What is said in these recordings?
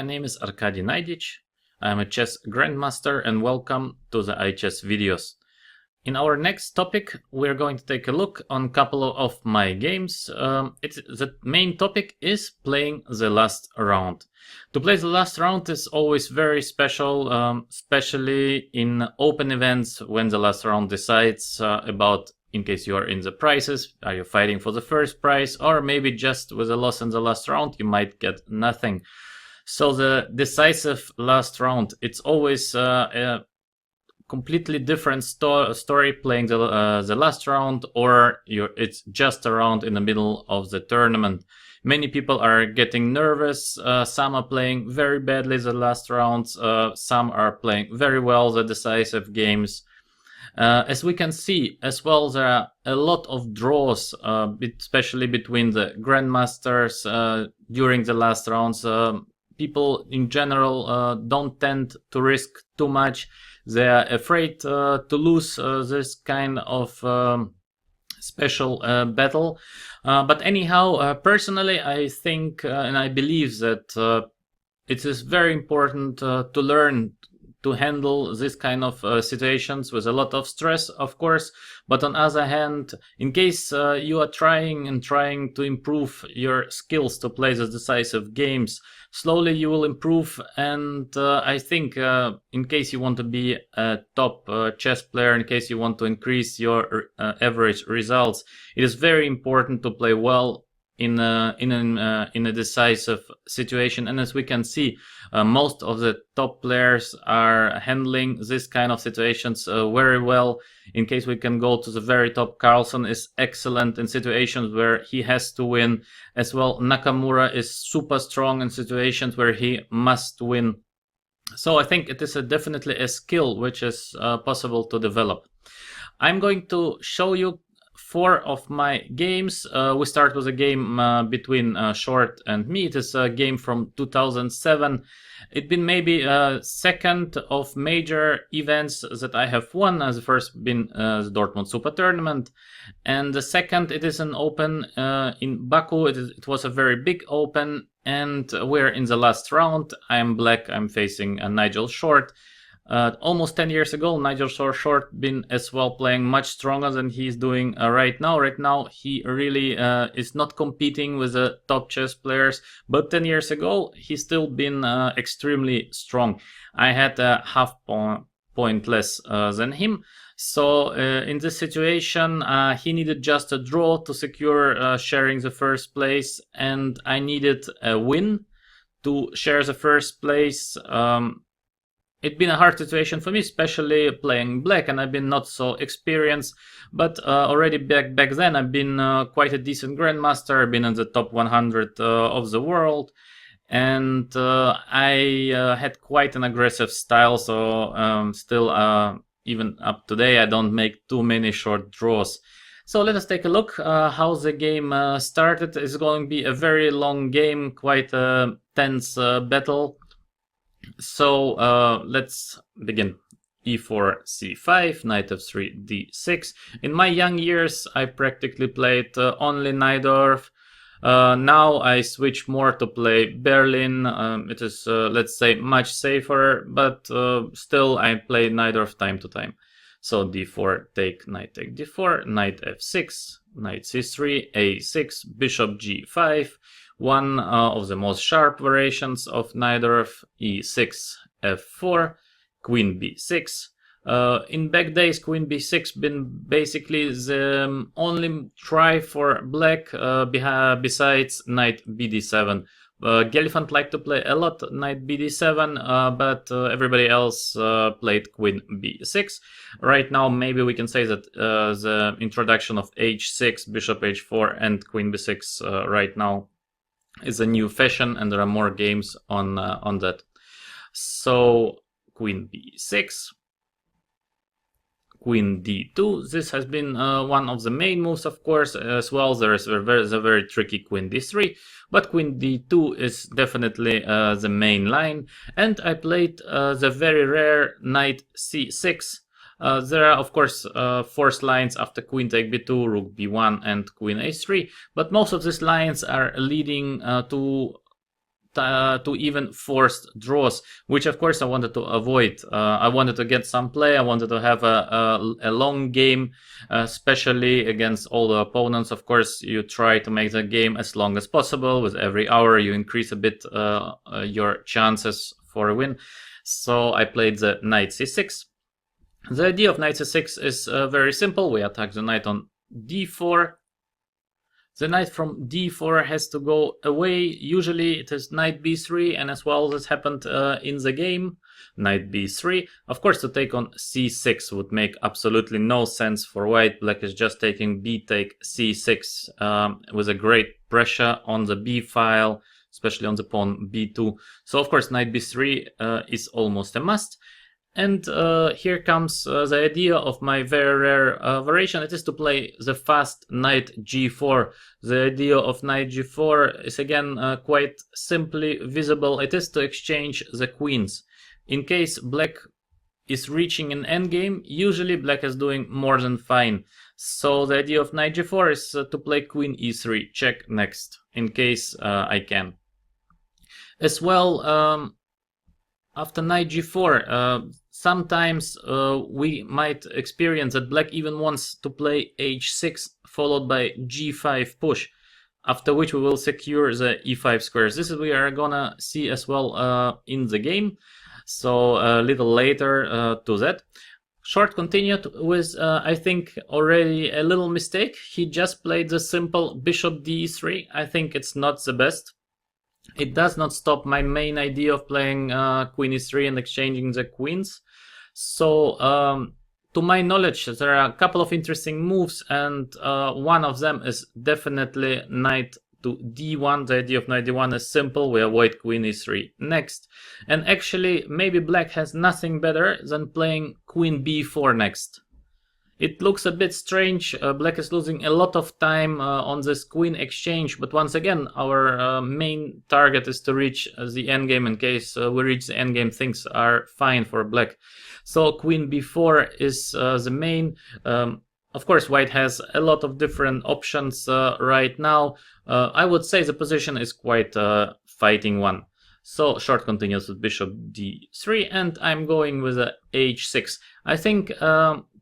my name is Arkadij Naiditsch. I am a chess grandmaster and welcome to the iChess videos. In our next topic, we're going to take a look on a couple of my games. The main topic is playing the last round. To play the last round is always very special, especially in open events when the last round decides about, in case you are in the prizes, are you fighting for the first prize, or maybe just with a loss in the last round you might get nothing. So the decisive last round, it's always a completely different story playing the last round, or it's just a round in the middle of the tournament. Many people are getting nervous, some are playing very badly the last rounds, some are playing very well the decisive games. As we can see as well, there are a lot of draws, especially between the grandmasters during the last rounds. People in general don't tend to risk too much. They are afraid to lose this kind of special battle. But anyhow, personally, I think and I believe that it is very important to learn to handle this kind of situations with a lot of stress, of course. But on the other hand, in case you are trying to improve your skills to play the decisive games, slowly you will improve. And I think in case you want to be a top chess player, in case you want to increase your average results, it is very important to play well in a decisive situation. And as we can see, most of the top players are handling this kind of situations very well. In case we can go to the very top, Carlsen is excellent in situations where he has to win. As well, Nakamura is super strong in situations where he must win. So I think it is definitely a skill which is possible to develop. I'm going to show you 4 of my games. We start with a game between Short and me. It is a game from 2007. It's been maybe second of major events that I have won. The first been the Dortmund Super Tournament, and the second, it is an open in Baku. It was a very big open, and we're in the last round. I am black. I'm facing Nigel Short. Almost 10 years ago, Nigel Short been as well playing much stronger than he's doing right now. Right now, he really is not competing with the top chess players. But 10 years ago, he's still been extremely strong. I had a half point less than him. So in this situation, he needed just a draw to secure sharing the first place. And I needed a win to share the first place. It's been a hard situation for me, especially playing black, and I've been not so experienced. But already back then, I've been quite a decent grandmaster. I've been in the top 100 of the world, and I had quite an aggressive style. So still, even up today, I don't make too many short draws. So let us take a look how the game started. It's going to be a very long game, quite a tense battle. So let's begin. e4, c5, knight f3, d6. In my young years, I practically played only Najdorf. Now I switch more to play Berlin. It is, let's say, much safer, but still I play Najdorf time to time. So d4, take d4, knight f6, knight c3, a6, bishop g5. One of the most sharp variations of Najdorf, e6, f4, queen b6. In back days, queen b6 been basically the only try for black besides knight bd7. Gelfand liked to play a lot knight bd7, but everybody else played queen b6. Right now, maybe we can say that the introduction of h6, bishop h4, and queen b6 right now is a new fashion, and there are more games on that. So queen b6, queen d2. This has been one of the main moves, of course. As well, there is a very tricky queen d3, but queen d2 is definitely the main line. And I played the very rare knight c6. There are, of course, forced lines after queen take b2, rook b1, and queen a3, but most of these lines are leading to to even forced draws, which of course I wanted to avoid. I wanted to get some play, I wanted to have a long game, especially against all the opponents. Of course, you try to make the game as long as possible. With every hour you increase a bit your chances for a win. So I played the knight c6. The idea of knight c6 is very simple. We attack the knight on d4. The knight from d4 has to go away. Usually it is knight b3, and as well as happened in the game, knight b3. Of course, to take on c6 would make absolutely no sense for white. Black is just taking b take c6 with a great pressure on the b file, especially on the pawn b2. So of course knight b3 is almost a must. And here comes the idea of my very rare variation. It is to play the fast knight g4. The idea of knight g4 is again quite simply visible. It is to exchange the queens. In case black is reaching an endgame, usually black is doing more than fine. So the idea of knight g4 is to play queen e3, check next, in case I can. As well, after knight g4, sometimes we might experience that black even wants to play h6 followed by g5 push, after which we will secure the e5 squares. This is we are gonna see as well in the game, so a little later to that. Short continued with, I think, already a little mistake. He just played the simple bishop d3. I think it's not the best. It does not stop my main idea of playing queen e3 and exchanging the queens. So to my knowledge, there are a couple of interesting moves, and one of them is definitely knight to d1. The idea of knight d1 is simple. We avoid queen e3 next. And actually, maybe black has nothing better than playing queen b4 next. It looks a bit strange. Black is losing a lot of time on this queen exchange, but once again, our main target is to reach the endgame. In case we reach the endgame, things are fine for black. So queen b4 is the main. Of course, white has a lot of different options right now. I would say the position is quite a fighting one. So short continues with bishop d3, and I'm going with a h6. I think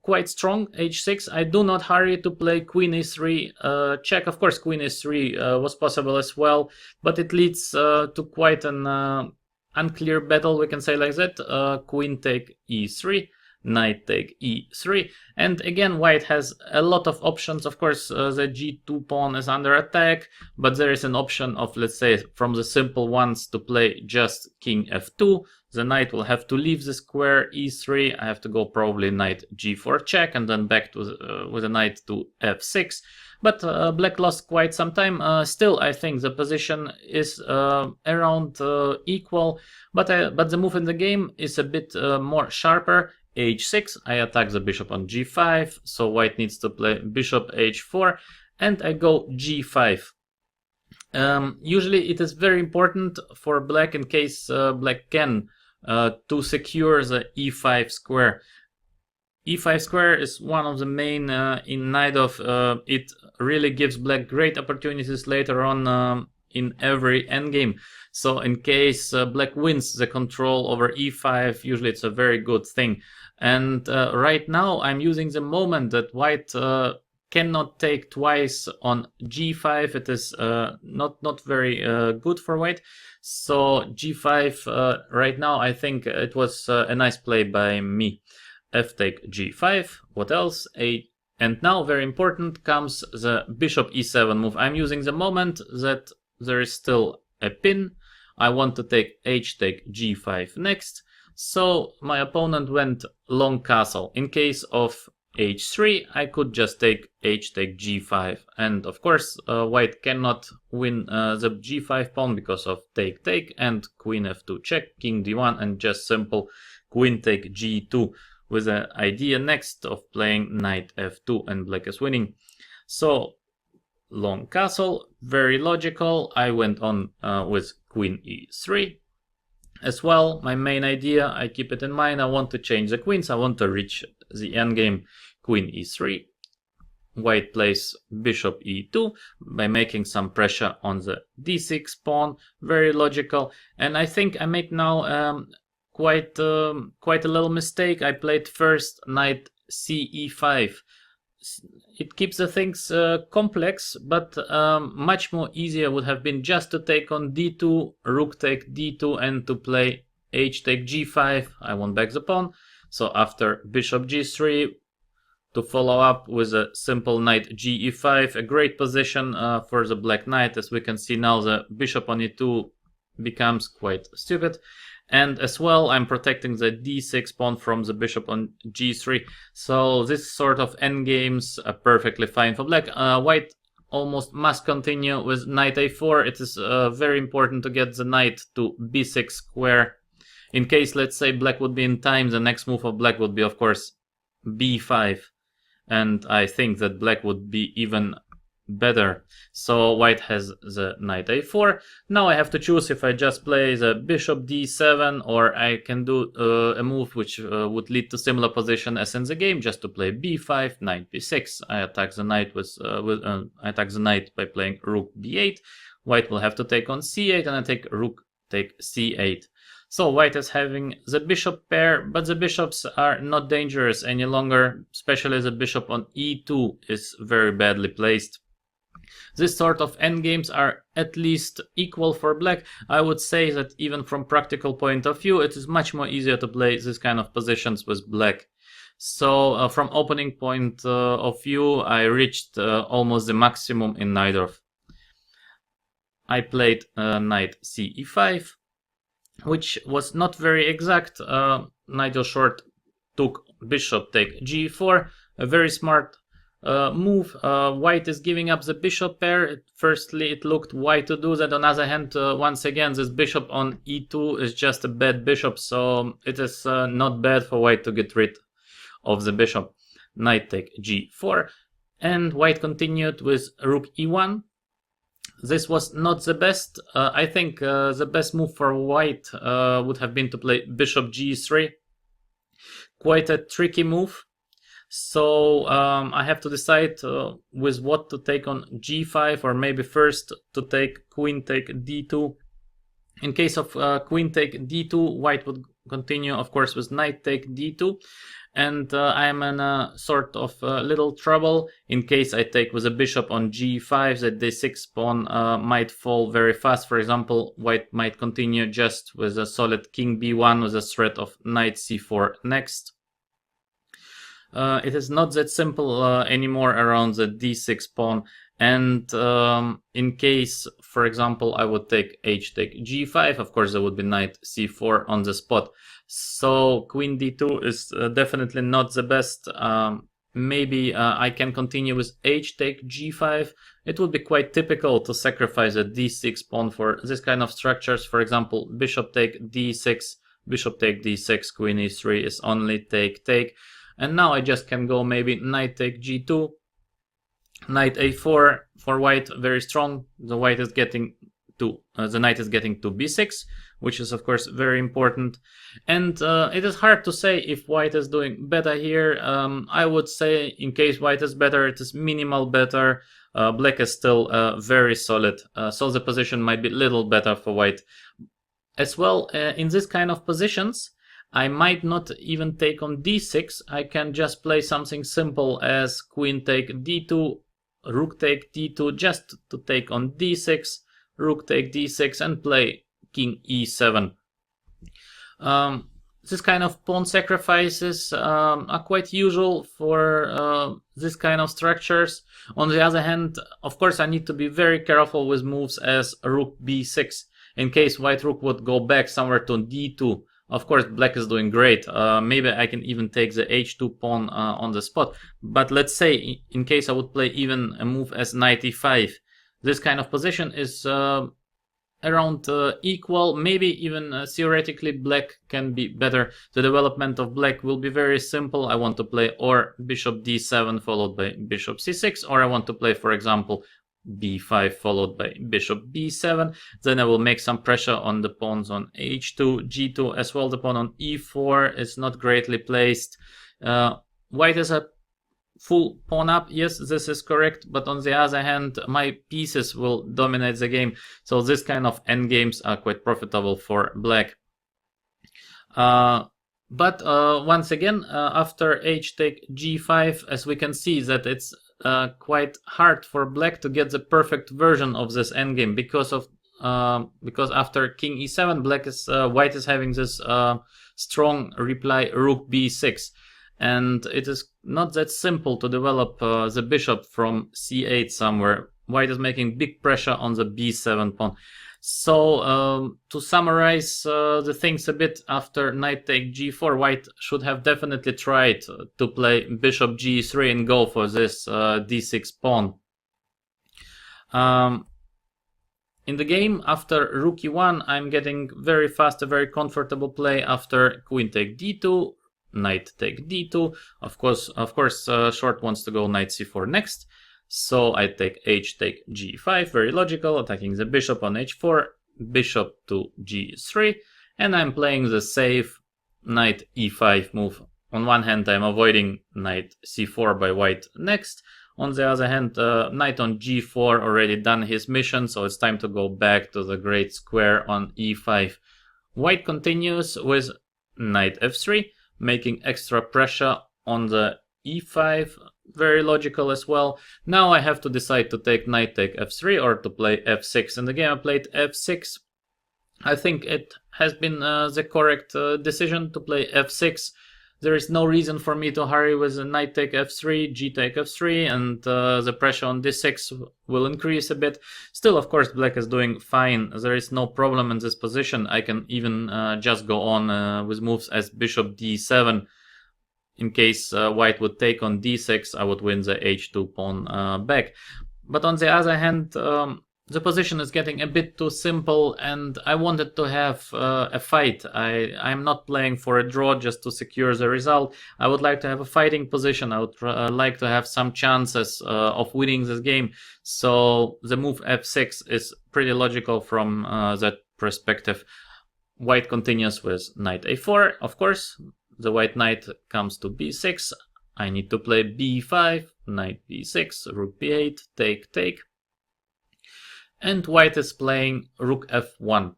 quite strong h6. I do not hurry to play queen e3 check. Of course, queen e3 was possible as well, but it leads to quite an unclear battle, we can say like that. Queen take e3, knight take e3, and again white has a lot of options. Of course, the g2 pawn is under attack, but there is an option of, let's say, from the simple ones to play just king f2. The knight will have to leave the square e3. I have to go probably knight g4 check, and then back to with a knight to f6. But black lost quite some time. Still, I think the position is around equal, but the move in the game is a bit more sharper. h6, I attack the bishop on g5, so white needs to play bishop h4, and I go g5. Usually it is very important for black, in case black can, to secure the e5 square. e5 square is one of the main in Naidov. It really gives black great opportunities later on in every endgame. So in case black wins the control over e5, usually it's a very good thing. And right now I'm using the moment that white cannot take twice on g5. It is not very good for white. So g5 right now, I think it was a nice play by me. F take g5. What else? And now, very important, comes the bishop e7 move. I'm using the moment that there is still a pin. I want to take h take g5 next. So my opponent went long castle. In case of h3, I could just take h take g5. And of course, white cannot win the g5 pawn because of take take and queen f2 check, king d1, and just simple queen take g2, with the idea next of playing knight f2, and black is winning. So long castle, very logical. I went on with queen e3 as well. My main idea, I keep it in mind, I want to change the queens, I want to reach the endgame. Queen e3, white plays bishop e2 by making some pressure on the d6 pawn. Very logical. And I think I made now quite a little mistake. I played first knight ce5. It keeps the things complex, but much more easier would have been just to take on d2, rook take d2, and to play h take g5. I won back the pawn. So after bishop g3, to follow up with a simple knight ge5, a great position for the black knight. As we can see now, the bishop on e2 becomes quite stupid. And as well, I'm protecting the d6 pawn from the bishop on g3. So this sort of endgames are perfectly fine for black. White almost must continue with knight a4. It is very important to get the knight to b6 square. In case, let's say, black would be in time, the next move of black would be, of course, b5. And I think that black would be even better. So white has the knight a4. Now I have to choose if I just play the bishop d7, or I can do a move which would lead to similar position as in the game, just to play b5, knight b6. I attack the knight I attack the knight by playing rook b8. White will have to take on c8, and I take rook take c8. So white is having the bishop pair, but the bishops are not dangerous any longer, especially the bishop on e2 is very badly placed. This sort of endgames are at least equal for black. I would say that even from practical point of view, it is much more easier to play this kind of positions with black. So from opening point of view, I reached almost the maximum in neither. I played knight ce5. Which was not very exact. Nigel Short took bishop take g4, a very smart move. White is giving up the bishop pair. Firstly, it looked white to do that. On the other hand, once again, this bishop on e2 is just a bad bishop, so it is not bad for white to get rid of the bishop. Knight take g4, and white continued with rook e1. This was not the best. I think the best move for white would have been to play bishop g3. Quite a tricky move. So I have to decide with what to take on g5, or maybe first to take queen take d2. In case of queen take d2, white would continue, of course, with knight take d2. And I am in a sort of little trouble in case I take with a bishop on g5, that d6 pawn might fall very fast. For example, white might continue just with a solid king b1 with a threat of knight c4 next. It is not that simple anymore around the d6 pawn. And in case, for example, I would take h take g5, of course there would be knight c4 on the spot. So queen d2 is definitely not the best. Maybe I can continue with h take g5. It would be quite typical to sacrifice a d6 pawn for this kind of structures. For example, bishop take d6, bishop take d6, queen e3 is only take take. And now I just can go maybe knight take g2, knight a4 for white, very strong. The knight is getting to b6, which is of course very important. And it is hard to say if white is doing better here. I would say in case white is better, it is minimal better. Black is still very solid, so the position might be a little better for white. As well, in this kind of positions, I might not even take on d6. I can just play something simple as queen take d2, rook take d2, just to take on d6, rook take d6, and play king e7. This kind of pawn sacrifices are quite usual for this kind of structures. On the other hand, of course, I need to be very careful with moves as rook b6. In case white rook would go back somewhere to d2, of course, black is doing great. Maybe I can even take the h2 pawn on the spot. But let's say, in case I would play even a move as knight e5, this kind of position is around equal. Maybe even theoretically black can be better. The development of black will be very simple. I want to play or bishop d7 followed by bishop c6, or I want to play, for example, b5 followed by bishop b7. Then I will make some pressure on the pawns on h2, g2 as well. The pawn on e4 is not greatly placed. White is a full pawn up. Yes, this is correct, but on the other hand, my pieces will dominate the game, so this kind of endgames are quite profitable for black. But once again, after h take g5, as we can see that it's quite hard for black to get the perfect version of this endgame because after king e7, white is having this strong reply rook b6, and it is not that simple to develop the bishop from c8 somewhere. White is making big pressure on the b7 pawn. So to summarize the things a bit, after knight take g4, white should have definitely tried to play bishop g3 and go for this d6 pawn. In the game, after rook e1, I'm getting very fast, a very comfortable play after queen take d2, knight take d2. Of course, short wants to go knight c4 next. So I take h take g5, very logical, attacking the bishop on h4, bishop to g3, and I'm playing the safe knight e5 move. On one hand, I'm avoiding knight c4 by white next. On the other hand, knight on g4 already done his mission, so it's time to go back to the great square on e5. White continues with knight f3, making extra pressure on the e5. Very logical as well. Now I have to decide to take knight take f3 or to play f6. In the game I played f6. I think it has been the correct decision to play f6. There is no reason for me to hurry with knight take f3, g take f3, and the pressure on d6 will increase a bit. Still, of course, black is doing fine. There is no problem in this position. I can even just go on with moves as bishop d7. In case white would take on d6, I would win the h2 pawn back. But on the other hand, the position is getting a bit too simple, and I wanted to have a fight. I'm not playing for a draw just to secure the result. I would like to have a fighting position. I would like to have some chances of winning this game. So the move f6 is pretty logical from that perspective. White continues with knight a4, of course. The white knight comes to b6. I need to play b5, knight b6, rook b8, take. And white is playing rook f1.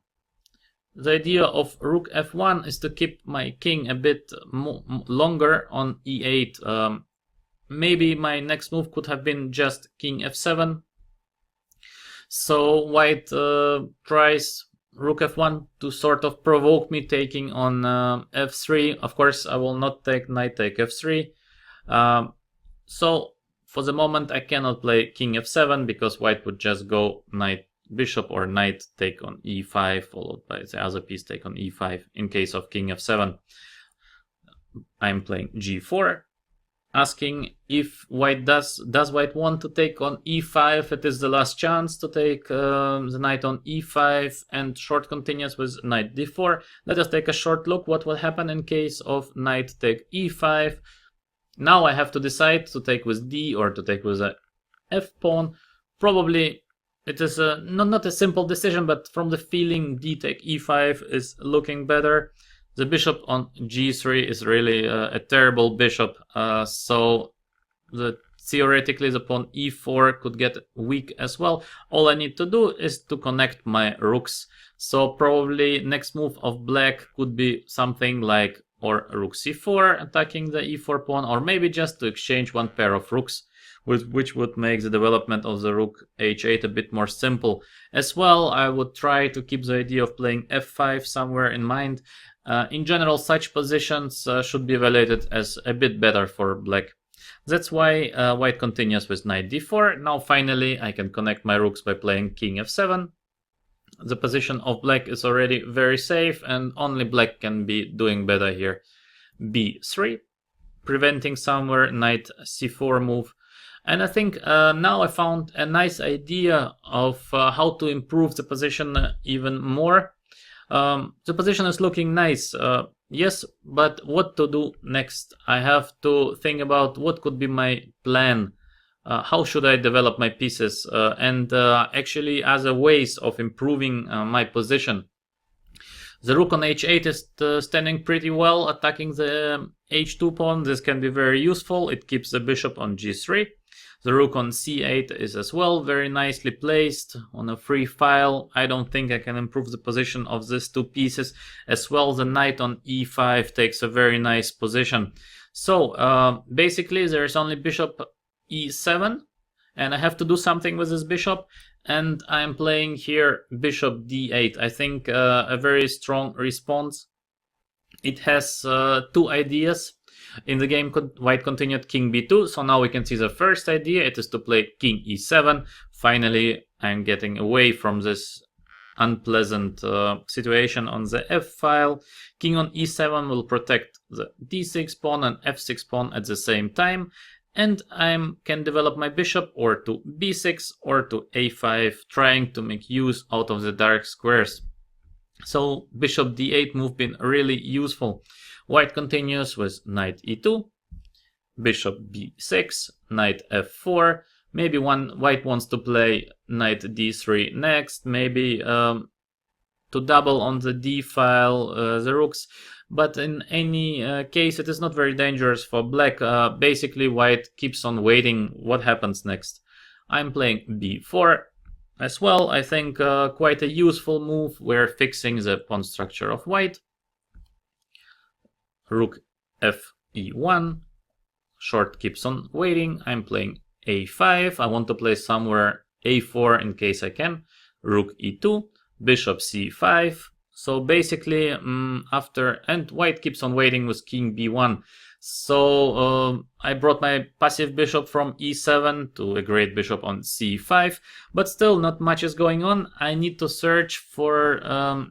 The idea of rook f1 is to keep my king a bit longer on e8. Maybe my next move could have been just king f7. So white tries rook f1 to sort of provoke me taking on f3. Of course, I will not take knight take f3. So for the moment, I cannot play king f7 because white would just go knight bishop or knight take on e5, followed by the other piece take on e5 in case of king f7. I'm playing g4, asking if white does white want to take on e5. It is the last chance to take the knight on e5, and short continues with knight d4. Let us take a short look what will happen in case of knight take e5. Now I have to decide to take with d or to take with a f pawn. Probably it is not a simple decision, but from the feeling d take e5 is looking better. The bishop on g3 is really a terrible bishop, so theoretically the pawn e4 could get weak as well. All I need to do is to connect my rooks. So probably next move of black could be something like or rook c4 attacking the e4 pawn, or maybe just to exchange one pair of rooks, which would make the development of the rook h8 a bit more simple. As well, I would try to keep the idea of playing f5 somewhere in mind. In general, such positions should be evaluated as a bit better for black. That's why white continues with knight d4. Now finally I can connect my rooks by playing king f7. The position of black is already very safe, and only black can be doing better here. b3, preventing somewhere knight c4 move. And I think now I found a nice idea of how to improve the position even more. The position is looking nice, yes, but what to do next? I have to think about what could be my plan. How should I develop my pieces and actually other ways of improving my position. The rook on h8 is standing pretty well, attacking the h2 pawn. This can be very useful. It keeps the bishop on g3. The rook on c8 is as well very nicely placed on a free file. I don't think I can improve the position of these two pieces. As well, the knight on e5 takes a very nice position. So basically there is only bishop e7, and I have to do something with this bishop, and I'm playing here bishop d8. I think a very strong response. It has two ideas. In the game, white continued king b2, so now we can see the first idea. It is to play king e7. Finally, I'm getting away from this unpleasant situation on the f file. King on e7 will protect the d6 pawn and f6 pawn at the same time, and I can develop my bishop or to b6 or to a5, trying to make use out of the dark squares. So bishop d8 move been really useful. White continues with knight e2, bishop b6, knight f4. Maybe white wants to play knight d3 next, maybe to double on the d file the rooks. But in any case, it is not very dangerous for black. Basically, white keeps on waiting what happens next. I'm playing b4 as well. I think quite a useful move. We're fixing the pawn structure of white. Rook f e1, short keeps on waiting. I'm playing a5. I want to play somewhere a4 in case I can. Rook e2, bishop c5. So basically and white keeps on waiting with king b1. So I brought my passive bishop from e7 to a great bishop on c5, but still not much is going on. I need to search for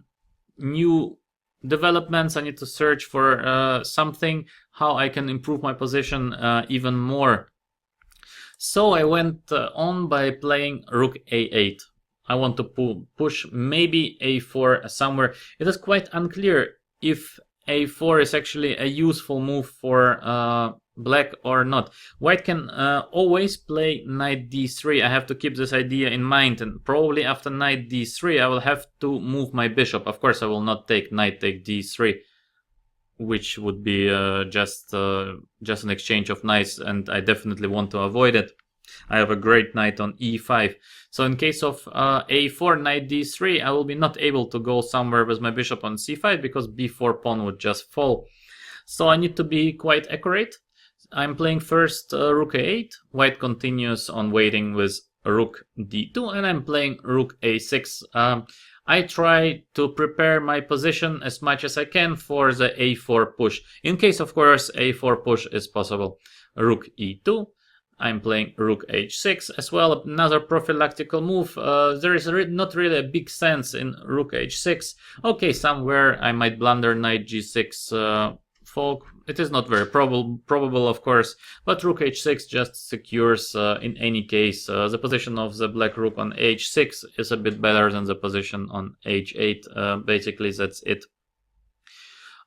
new developments. I need to search for something, how I can improve my position even more. So I went on by playing rook a8. I want to push maybe a4 somewhere. It is quite unclear if a4 is actually a useful move for black or not. White can always play knight d3. I have to keep this idea in mind, and probably after knight d3 I will have to move my bishop. Of course I will not take knight take d3, which would be just an exchange of knights, and I definitely want to avoid it. I have a great knight on e5. So in case of a4 knight d3, I will be not able to go somewhere with my bishop on c5 because b4 pawn would just fall. So I need to be quite accurate. I'm playing first rook a8. White continues on waiting with rook d2, and I'm playing rook a6. I try to prepare my position as much as I can for the a4 push, in case of course a4 push is possible. Rook e2. I'm playing rook h6 as well, another prophylactical move. There is not really a big sense in rook h6. Okay, somewhere I might blunder knight g6 fork. It is not very probable of course, but rook h6 just secures in any case. The position of the black rook on h6 is a bit better than the position on h8. Basically that's it.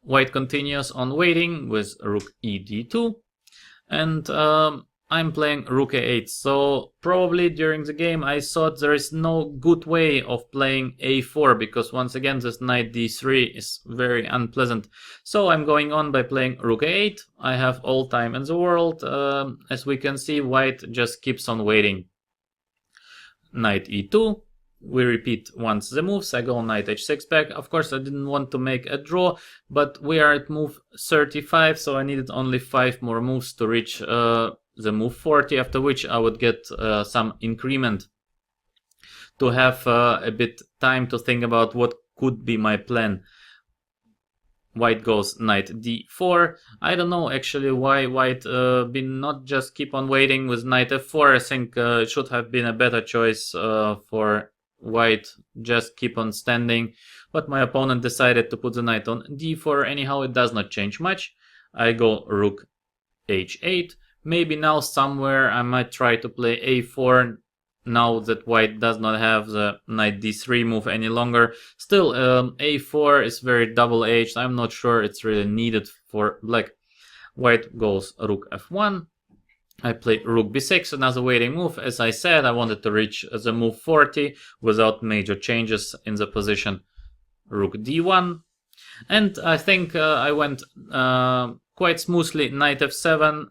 White continues on waiting with rook e d2, and I'm playing rook a8. So probably during the game I thought there is no good way of playing a4, because once again this knight d3 is very unpleasant. So I'm going on by playing rook a8. I have all time in the world. As we can see, white just keeps on waiting. Knight e2. We repeat once the moves. I go knight h6 back. Of course I didn't want to make a draw, but we are at move 35, so I needed only 5 more moves to reach the move 40, after which I would get some increment to have a bit time to think about what could be my plan. White goes knight d4. I don't know actually why white been not just keep on waiting with knight f4. I think it should have been a better choice for white, just keep on standing, but my opponent decided to put the knight on d4. Anyhow, it does not change much. I go rook h8. Maybe now somewhere I might try to play a4 now that white does not have the knight d3 move any longer. Still, a4 is very double-edged. I'm not sure it's really needed for black. White goes rook f1. I play rook b6, another waiting move. As I said, I wanted to reach the move 40 without major changes in the position. Rook d1. And I think I went quite smoothly. Knight f7.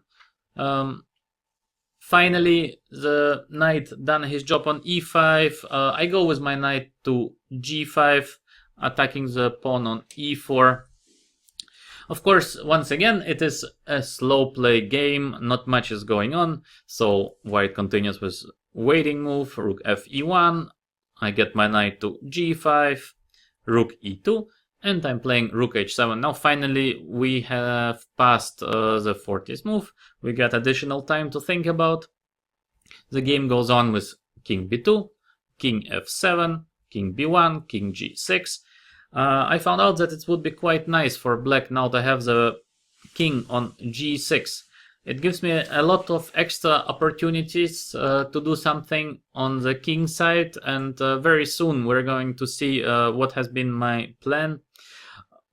Finally, the knight done his job on e5. I go with my knight to g5, attacking the pawn on e4. Of course, once again, it is a slow play game, not much is going on, so white continues with waiting move, rook fe1, I get my knight to g5, rook e2, and I'm playing rook h7. Now finally we have passed the 40th move, we got additional time to think about. The game goes on with king b2, king f7, king b1, king g6. I found out that it would be quite nice for black now to have the king on g6. It gives me a lot of extra opportunities to do something on the king side, and very soon we're going to see what has been my plan.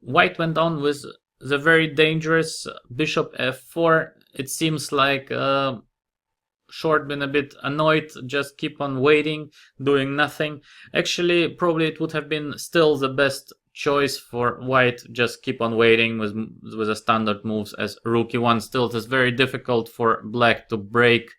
White went on with the very dangerous bishop f4. It seems like Short been a bit annoyed, just keep on waiting, doing nothing. Actually, probably it would have been still the best choice for white, just keep on waiting with the standard moves as rook e1. Still, it is very difficult for black to break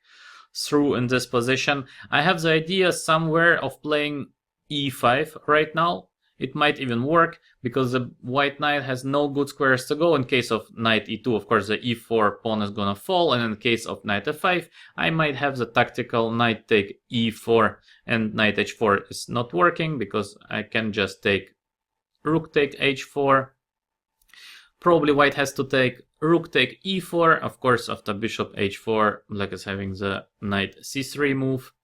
through in this position. I have the idea somewhere of playing e5 right now. It might even work, because the white knight has no good squares to go. In case of knight e2, of course, the e4 pawn is gonna fall, and in case of knight f5, I might have the tactical knight take e4, and knight h4 is not working, because I can just take rook take h4. Probably white has to take rook take e4. Of course, after bishop h4, black is having the knight c3 move.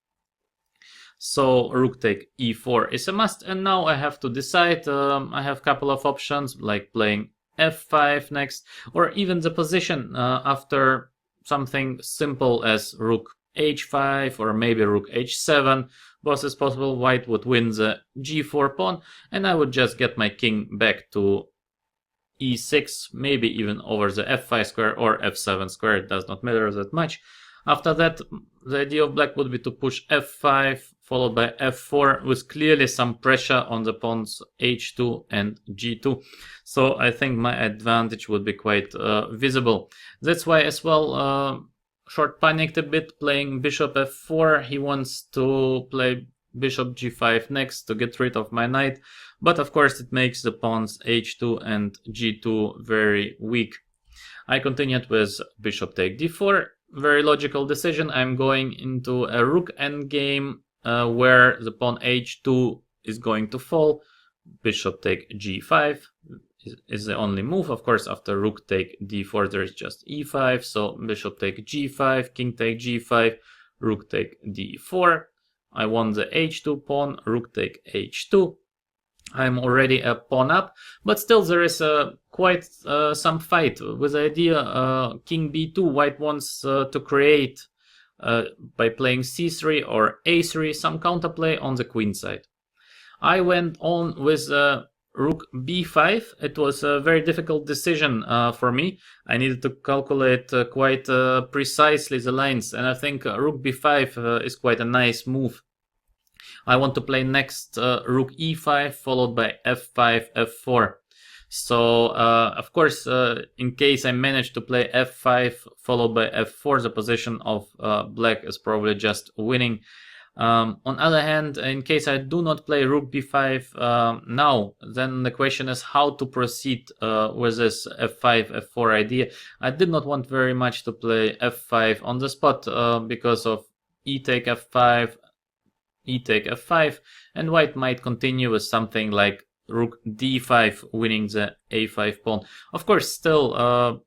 So rook take e4 is a must, and now I have to decide. I have a couple of options, like playing f5 next, or even the position after something simple as rook h5 or maybe rook h7. Both is possible. White would win the g4 pawn, and I would just get my king back to e6, maybe even over the f5 square or f7 square. It does not matter that much. After that, the idea of black would be to push f5, followed by f4, with clearly some pressure on the pawns h2 and g2. So I think my advantage would be quite visible. That's why as well Short panicked a bit playing bishop f4. He wants to play bishop g5 next to get rid of my knight. But of course it makes the pawns h2 and g2 very weak. I continued with bishop take d4. Very logical decision. I'm going into a rook endgame where the pawn h2 is going to fall. Bishop take g5 is the only move. Of course, after rook take d4, there is just e5. So bishop take g5, king take g5, rook take d4. I want the h2 pawn, rook take h2. I'm already a pawn up, but still there is quite some fight with the idea king b2. White wants to create by playing c3 or a3 some counterplay on the queen side. I went on with rook b5. It was a very difficult decision for me. I needed to calculate quite precisely the lines, and I think rook b5 is quite a nice move. I want to play next rook e5 followed by f5, f4. So of course, in case I manage to play f5 followed by f4, the position of black is probably just winning. On other hand, in case I do not play rook b5 now, then the question is how to proceed with this f5, f4 idea. I did not want very much to play f5 on the spot because of e take f5, e take f5, and white might continue with something like rook d5, winning the a5 pawn. Of course, still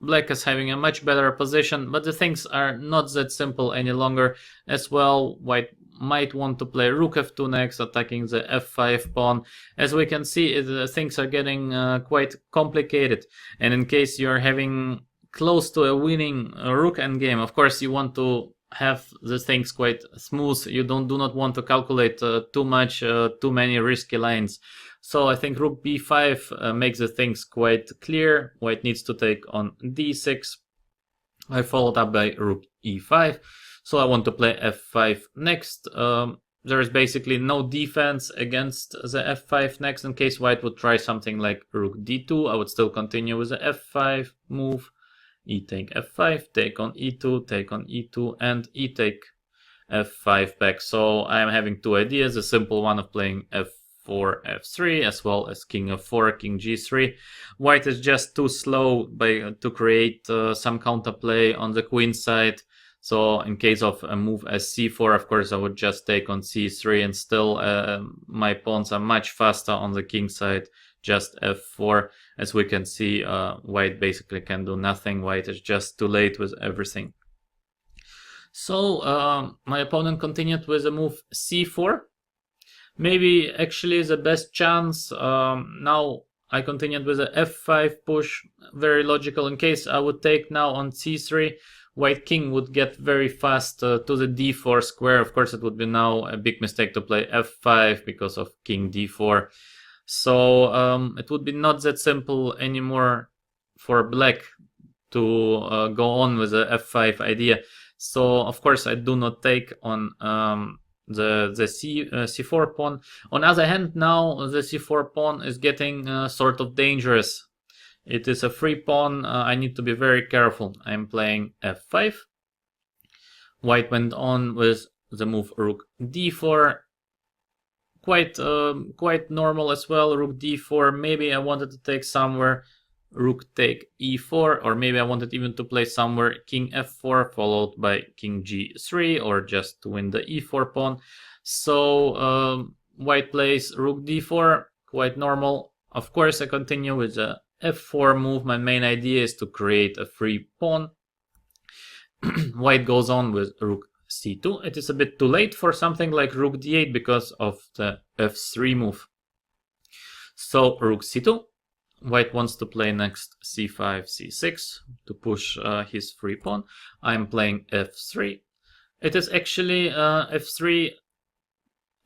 black is having a much better position, but the things are not that simple any longer. As well, white might want to play rook f2 next, attacking the f5 pawn. As we can see, things are getting quite complicated, and in case you're having close to a winning rook endgame, of course you want to have the things quite smooth. You do not want to calculate too much, too many risky lines. So I think rook b5 makes the things quite clear. White needs to take on d6. I followed up by rook e5. So I want to play f5 next. there is basically no defense against the f5 next. In case white would try something like rook d2, I would still continue with the f5 move, e take f5, take on e2, take on e2, and e take f5 back. So I am having two ideas, a simple one of playing f4, f3, as well as king f4, king g3. White is just too slow to create some counterplay on the queen side. So in case of a move as c4, of course, I would just take on c3, and still my pawns are much faster on the king side, just f4. As we can see, white basically can do nothing. White is just too late with everything. So my opponent continued with the move c4. Maybe actually the best chance. Now I continued with the f5 push, very logical. In case I would take now on c3, white king would get very fast to the d4 square. Of course, it would be now a big mistake to play f5 because of king d4. So it would be not that simple anymore for black to go on with the f5 idea. So of course I do not take on the c4 pawn. On the other hand, now the c4 pawn is getting sort of dangerous. It is a free pawn. I need to be very careful. I'm playing f5. White went on with the move rook d4. Quite normal as well. Rook d4. Maybe I wanted to take somewhere rook take e4, or maybe I wanted even to play somewhere king f4 followed by king g3, or just to win the e4 pawn. So white plays rook d4, quite normal. Of course, I continue with the f4 move. My main idea is to create a free pawn. White goes on with rook c2. It is a bit too late for something like rook d8 because of the f3 move. So rook c2. White wants to play next c5, c6 to push his free pawn. I'm playing f3. It is actually f3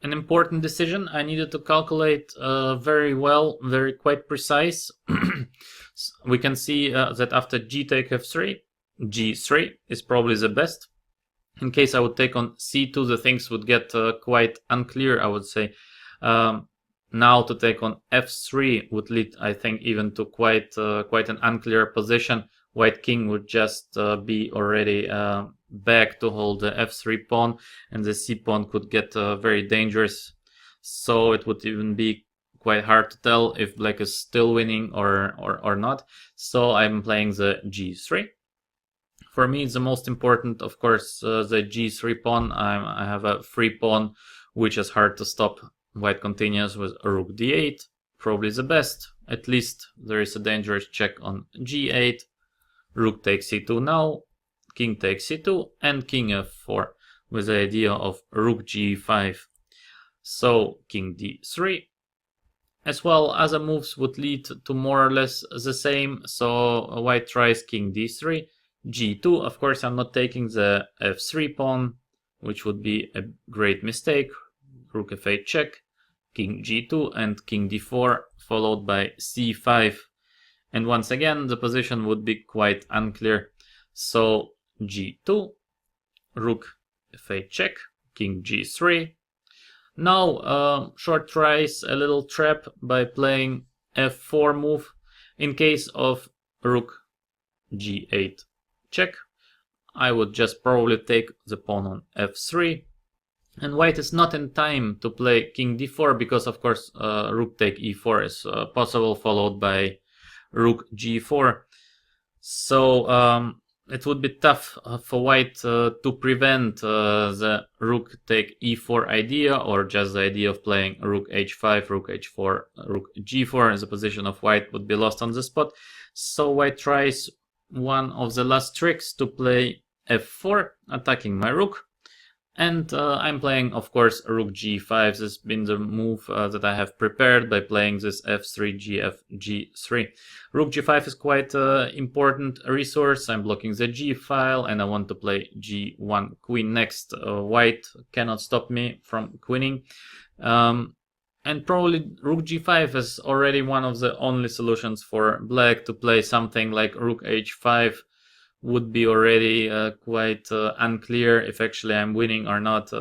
an important decision. I needed to calculate very well, quite precise. We can see that after g take f3, g3 is probably the best. In case I would take on c2, the things would get quite unclear, I would say. Now to take on f3 would lead, I think, even to quite an unclear position. White king would just be already back to hold the f3 pawn, and the c pawn could get very dangerous. So it would even be quite hard to tell if black is still winning or not. So I'm playing the g3. For me, it's the most important, of course, the g3 pawn. I have a free pawn, which is hard to stop. White continues with rook d8, probably the best. At least there is a dangerous check on g8. Rook takes c2 now, king takes c2, and king f4 with the idea of rook g5. So king d3. As well, other moves would lead to more or less the same. So white tries king d3, g2. Of course, I'm not taking the f3 pawn, which would be a great mistake. Rook f8 check, king g2, and king d4, followed by c5. And once again, the position would be quite unclear. So g2, rook f8 check, king g3. Now short tries a little trap by playing f4 move. In case of rook g8 check, I would just probably take the pawn on f3. And white is not in time to play king d4 because, of course, rook take e4 is possible, followed by rook g4. So it would be tough for white to prevent the rook take e4 idea, or just the idea of playing rook h5, rook h4, rook g4, as the position of white would be lost on the spot. So white tries one of the last tricks to play f4, attacking my rook. And I'm playing, of course, rook g5. This has been the move that I have prepared by playing this f3, gf, g3. Rook g5 is quite an important resource. I'm blocking the g file, and I want to play g1 queen next. White cannot stop me from queening. And probably rook g5 is already one of the only solutions for black. To play something like rook h5 would be already quite unclear if actually I'm winning or not.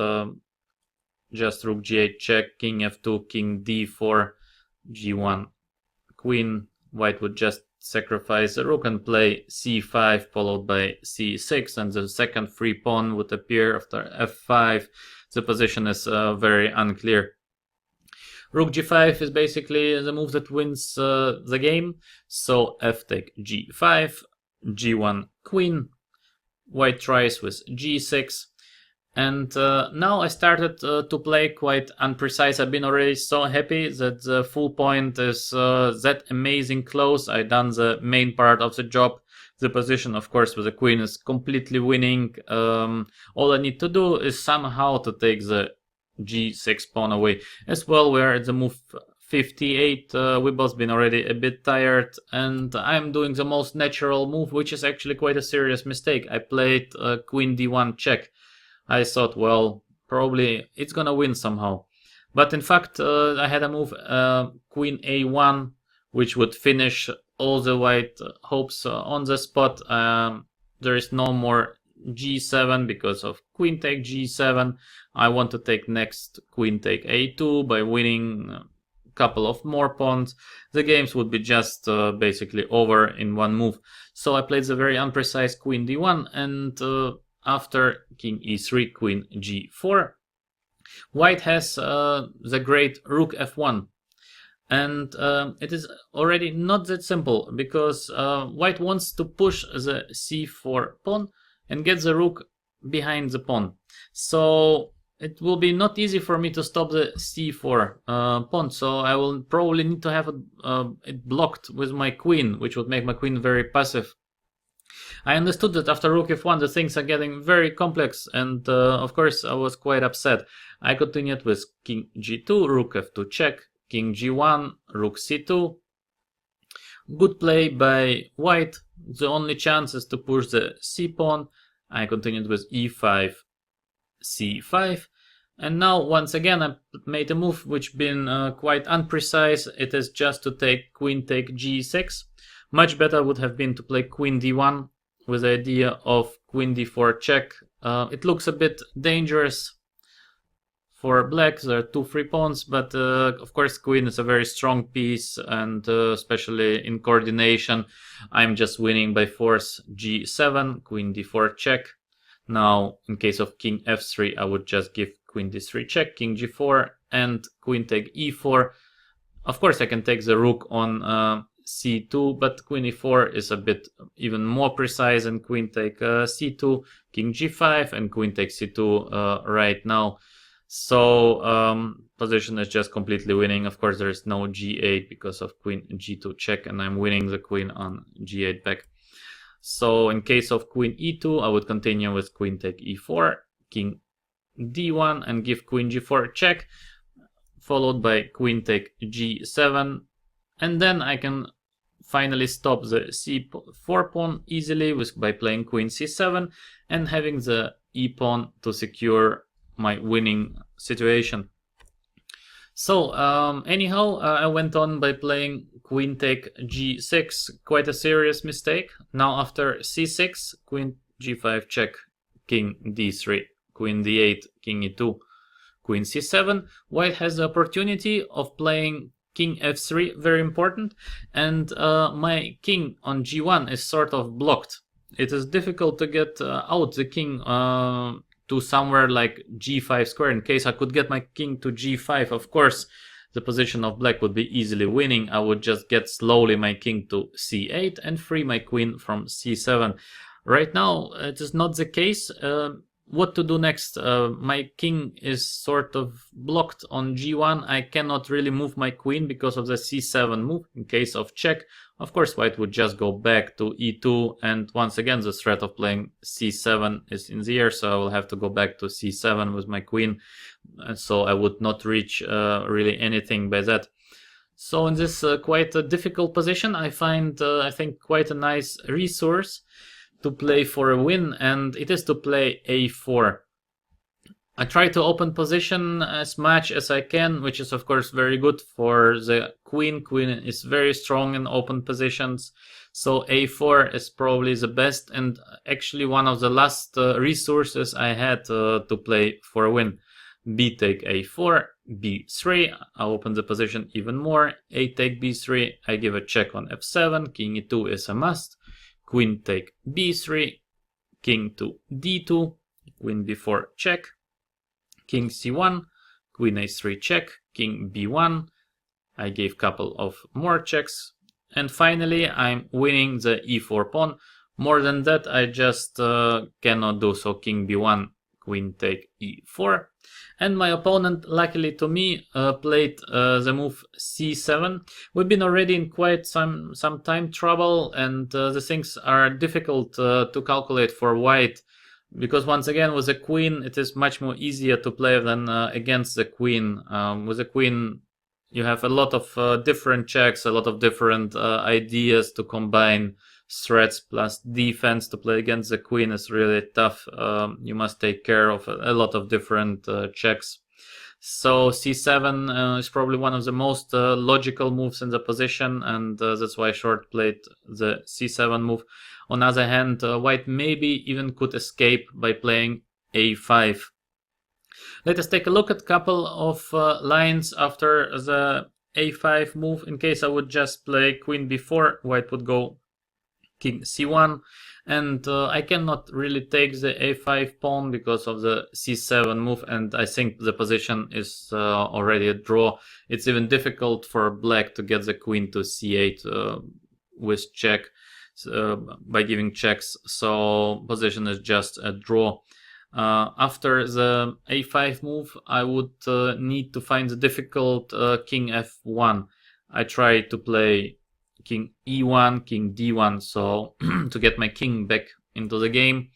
just rook g8 check, king f2, king d4, g1 queen. White would just sacrifice the rook and play c5 followed by c6, and the second free pawn would appear after f5. The position is very unclear. Rook g5 is basically the move that wins the game. So f take g5, g1 queen. White tries with g6. And now I started to play quite unprecise. I've been already so happy that the full point is that amazing close. I done the main part of the job. The position, of course, with the queen is completely winning. All I need to do is somehow to take the g6 pawn away. As well, we're at the move 58. We both been already a bit tired, and I'm doing the most natural move, which is actually quite a serious mistake. I played queen d1 check. I thought, well, probably it's gonna win somehow. But in fact, I had a move queen a1, which would finish all the white hopes on the spot. There is no more g7 because of queen take g7. I want to take next queen take a2 by winning a couple of more pawns. The games would be just basically over in one move. So I played the very imprecise queen d1, and after king e3, queen g4, white has the great rook f1. And it is already not that simple, because white wants to push the c4 pawn and get the rook behind the pawn. So it will be not easy for me to stop the c4 pawn, so I will probably need to have it blocked with my queen, which would make my queen very passive. I understood that after rook f1 the things are getting very complex, and of course I was quite upset. I continued with king g2, rook f2 check, king g1, rook c2. Good play by white. The only chance is to push the c pawn. I continued with e5, c5. And now once again I made a move which been quite unprecise. It is just to take queen take g6. Much better would have been to play queen d1 with the idea of queen d4 check. It looks a bit dangerous for black. There are two free pawns, but of course queen is a very strong piece, and especially in coordination I'm just winning by force. g7, queen d4 check. Now in case of king f3 I would just give queen d3 check, king g4, and queen take e4. Of course I can take the rook on c2, but queen e4 is a bit even more precise, and queen take c2, king g5, and queen take c2 right now. So position is just completely winning. Of course there is no g8 because of queen g2 check, and I'm winning the queen on g8 back. So in case of queen e2 I would continue with queen take e4, king d1, and give queen g4 check, followed by queen take g7, and then I can finally stop the c4 pawn easily by playing queen c7 and having the e pawn to secure my winning situation. So anyhow, I went on by playing queen take g6, quite a serious mistake. Now after c6, queen g5 check, king d3, queen d8, king e2, queen c7. White has the opportunity of playing king f3, very important, and my king on g1 is sort of blocked. It is difficult to get out the king to somewhere like g5 square. In case I could get my king to g5, of course the position of black would be easily winning. I would just get slowly my king to c8 and free my queen from c7. Right now it is not the case. What to do next? My king is sort of blocked on g1. I cannot really move my queen because of the c7 move. In case of check, of course white would just go back to e2, and once again the threat of playing c7 is in the air, so I will have to go back to c7 with my queen, and so I would not reach really anything by that. So in this quite a difficult position, I find I think quite a nice resource to play for a win, and it is to play a4. I try to open position as much as I can, which is of course very good for the queen. Queen is very strong in open positions, so a4 is probably the best, and actually one of the last resources I had to play for a win. b take a4, b3, I open the position even more, a take b3, I give a check on f7, king e2 is a must, queen take b3, king to d2, queen b4 check, king c1, queen a3 check, king b1, I gave couple of more checks, and finally I'm winning the e4 pawn. More than that I just cannot do, so king b1, queen take e4, and my opponent, luckily to me, played the move c7. We've been already in quite some time trouble, and the things are difficult to calculate for white, because once again with the queen it is much more easier to play than against the queen. With the queen you have a lot of different checks, a lot of different ideas to combine. Threats plus defense to play against the queen is really tough. You must take care of a lot of different checks. So c7 is probably one of the most logical moves in the position, and that's why short played the c7 move. On the other hand, white maybe even could escape by playing a5. Let us take a look at a couple of lines after the a5 move. In case I would just play queen b4, white would go king c1, and I cannot really take the a5 pawn because of the c7 move, and I think the position is already a draw. It's even difficult for black to get the queen to c8 with check by giving checks, so position is just a draw. After the a5 move I would need to find the difficult king f1. I try to play king e1, king d1, so to get my king back into the game.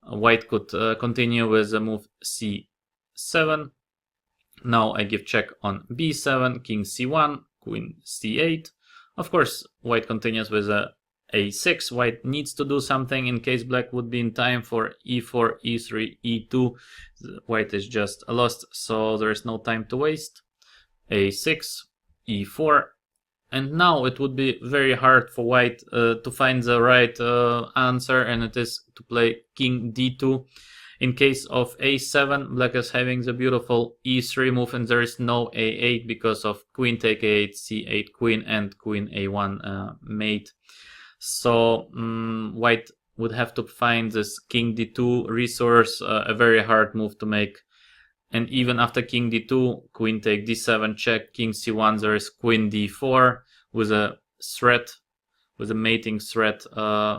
White could continue with the move c7. Now I give check on b7, king c1, queen c8. Of course, white continues with a a6. White needs to do something in case black would be in time for e4, e3, e2. White is just lost, so there is no time to waste. a6, e4. And now it would be very hard for white to find the right answer, and it is to play king d2. In case of a7, black is having the beautiful e3 move, and there is no a8 because of queen take a8, c8 queen, and queen a1 mate. So white would have to find this king d2 resource, a very hard move to make. And even after king d2, queen take d7 check, king c1, there is queen d4 with a threat, with a mating threat.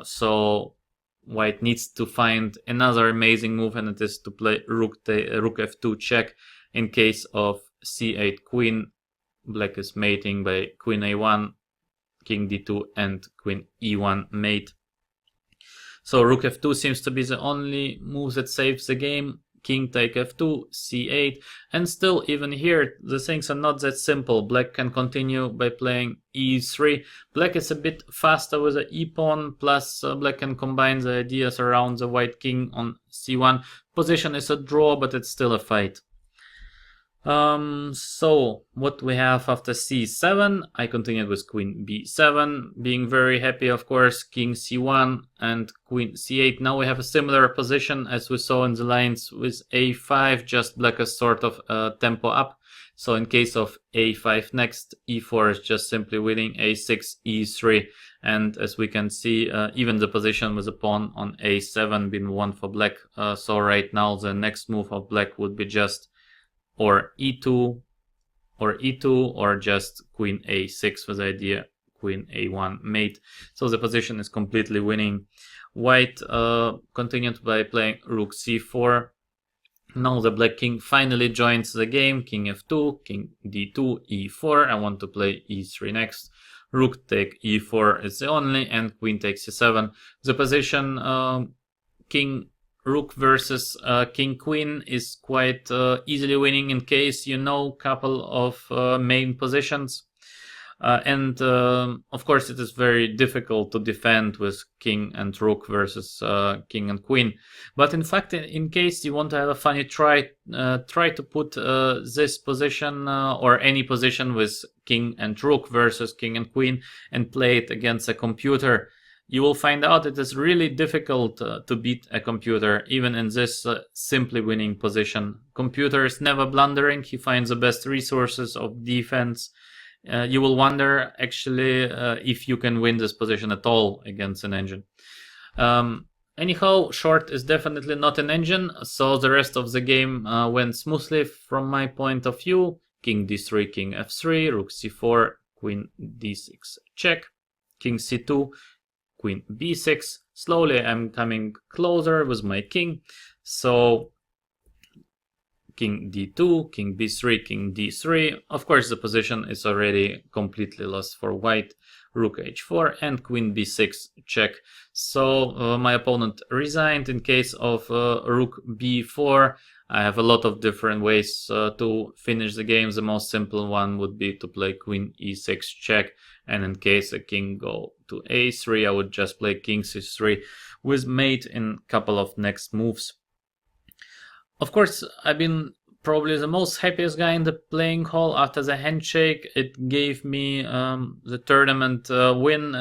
So white needs to find another amazing move, and it is to play rook f2 check. In case of c8 queen, black is mating by queen a1, king d2, and queen e1 mate. So rook f2 seems to be the only move that saves the game. King take f2, c8, and still even here the things are not that simple. Black can continue by playing e3. Black is a bit faster with the e-pawn, plus black can combine the ideas around the white king on c1. Position is a draw, but it's still a fight. So what we have after c7, I continued with queen b7, being very happy, of course, king c1 and queen c8. Now we have a similar position as we saw in the lines with a5, just black is sort of tempo up. So in case of a5 next, e4 is just simply winning, a6, e3, and as we can see, even the position with the pawn on a7 been won for black. So right now the next move of black would be just or e2 or just queen a6 with the idea queen a1 mate. So the position is completely winning. White continued by playing rook c4. Now the black king finally joins the game. King f2, king d2, e4. I want to play e3 next. Rook take e4 is the only, and queen takes c7. The position king rook versus king queen is quite easily winning in case you know couple of main positions, and of course it is very difficult to defend with king and rook versus king and queen. But in fact, in case you want to have a funny try to put this position or any position with king and rook versus king and queen and play it against a computer. you will find out it is really difficult to beat a computer, even in this simply winning position. Computer is never blundering, he finds the best resources of defense. You will wonder actually if you can win this position at all against an engine. Anyhow, short is definitely not an engine, so the rest of the game went smoothly from my point of view. King d3, king f3, rook c4, queen d6 check, king c2, queen b6. Slowly I'm coming closer with my king. So king d2, king b3, king d3. Of course, the position is already completely lost for white. Rook h4 and queen b6 check. So my opponent resigned. In case of rook b4, I have a lot of different ways to finish the game. The most simple one would be to play queen e6 check, and in case a king go to a3, I would just play king c3 with mate in a couple of next moves. Of course, I've been probably the most happiest guy in the playing hall after the handshake. It gave me the tournament win,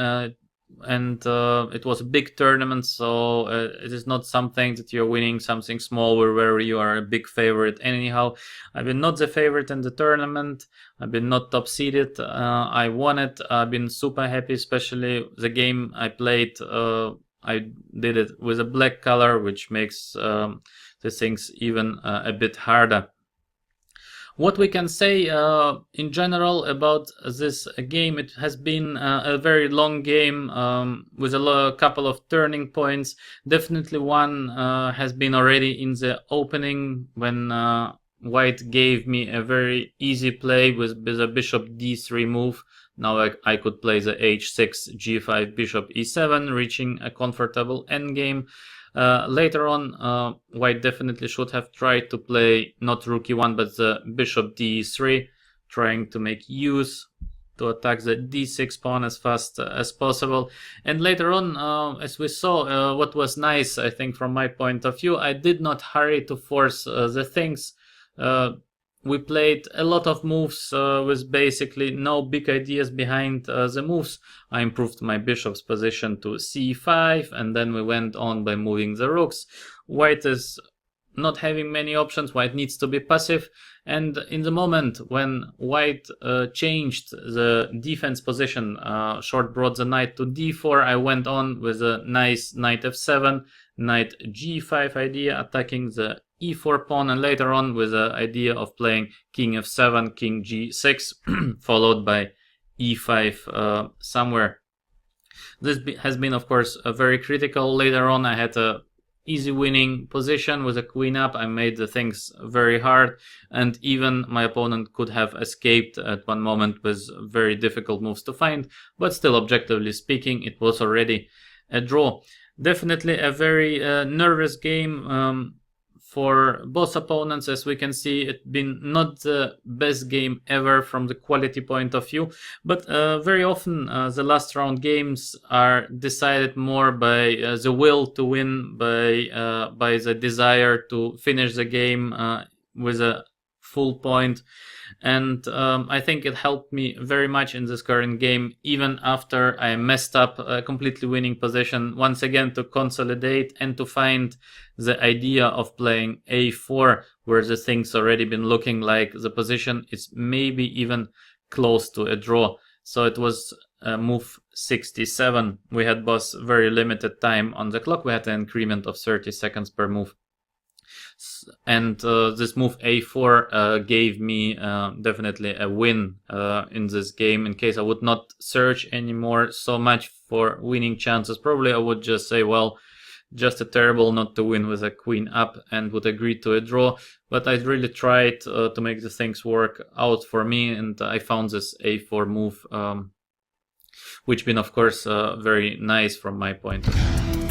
and it was a big tournament, so it is not something that you're winning something small where you are a big favorite. Anyhow, I've been not the favorite in the tournament. I've been not top seeded. I won it. I've been super happy, especially the game I played. I did it with a black color, which makes the things even a bit harder. What we can say in general about this game, it has been a very long game with a couple of turning points. Definitely one has been already in the opening when white gave me a very easy play with a bishop d3 move. Now I could play the h6, g5, bishop e7, reaching a comfortable endgame. Later on, white definitely should have tried to play not rook e1 but the bishop d3, trying to make use to attack the d6 pawn as fast as possible. And later on, as we saw, what was nice, I think, from my point of view, I did not hurry to force the things. We played a lot of moves with basically no big ideas behind the moves. I improved my bishop's position to c5, and then we went on by moving the rooks. White is not having many options. White needs to be passive, and in the moment when white changed the defense position, short brought the knight to d4, I went on with a nice knight f7, knight g5 idea, attacking the e4 pawn, and later on with the idea of playing king f7, king g6, followed by e5 somewhere. This has been, of course, very critical. Later on I had a easy winning position with a queen up. I made the things very hard, and even my opponent could have escaped at one moment with very difficult moves to find, but still, objectively speaking, it was already a draw. Definitely a very nervous game for both opponents. As we can see, it's been not the best game ever from the quality point of view, but very often the last round games are decided more by the will to win, by the desire to finish the game with a full point. And I think it helped me very much in this current game, even after I messed up a completely winning position, once again to consolidate and to find the idea of playing a4, where the things already been looking like the position is maybe even close to a draw. So it was move 67. We had both very limited time on the clock. We had an increment of 30 seconds per move. And this move a4 gave me definitely a win in this game. In case I would not search anymore so much for winning chances, probably I would just say, well, just a terrible not to win with a queen up, and would agree to a draw. But I really tried to make the things work out for me, and I found this a4 move, which been, of course, very nice from my point of view.